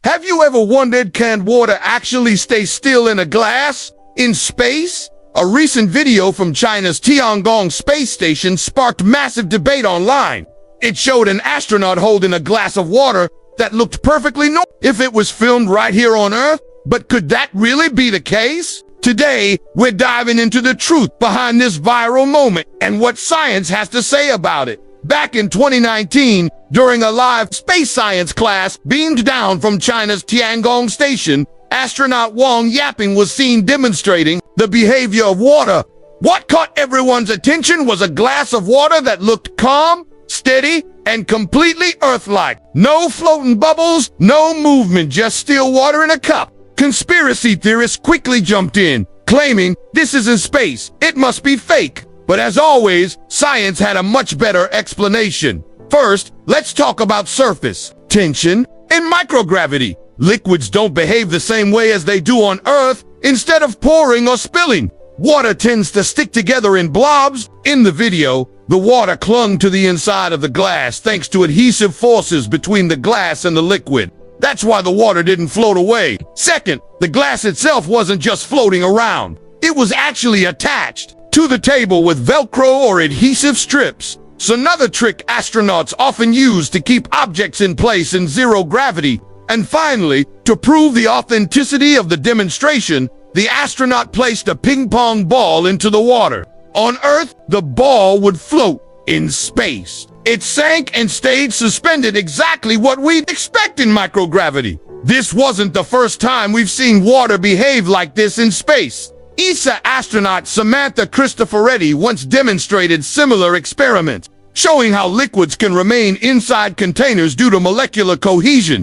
Have you ever wondered, can water actually stay still in a glass in space? A recent video from China's Tiangong space station sparked massive debate online. It showed an astronaut holding a glass of water that looked perfectly normal if it was filmed right here on Earth. But could that really be the case? Today, we're diving into the truth behind this viral moment and what science has to say about it. Back in 2019, during a live space science class beamed down from China's Tiangong station, astronaut Wang Yaping was seen demonstrating the behavior of water. What caught everyone's attention was a glass of water that looked calm, steady, and completely Earth-like. No floating bubbles, no movement, just still water in a cup. Conspiracy theorists quickly jumped in, claiming this isn't space, it must be fake. But as always, science had a much better explanation. First, let's talk about surface tension and microgravity. Liquids don't behave the same way as they do on Earth. Instead of pouring or spilling, water tends to stick together in blobs. In the video, the water clung to the inside of the glass thanks to adhesive forces between the glass and the liquid. That's why the water didn't float away. Second, the glass itself wasn't just floating around. It was actually attached to the table with Velcro or adhesive strips. It's another trick astronauts often use to keep objects in place in zero gravity. And finally, to prove the authenticity of the demonstration, the astronaut placed a ping pong ball into the water. On Earth, the ball would float. In space, it sank and stayed suspended, exactly what we'd expect in microgravity. This wasn't the first time we've seen water behave like this in space. ESA astronaut Samantha Cristoforetti once demonstrated similar experiments, showing how liquids can remain inside containers due to molecular cohesion.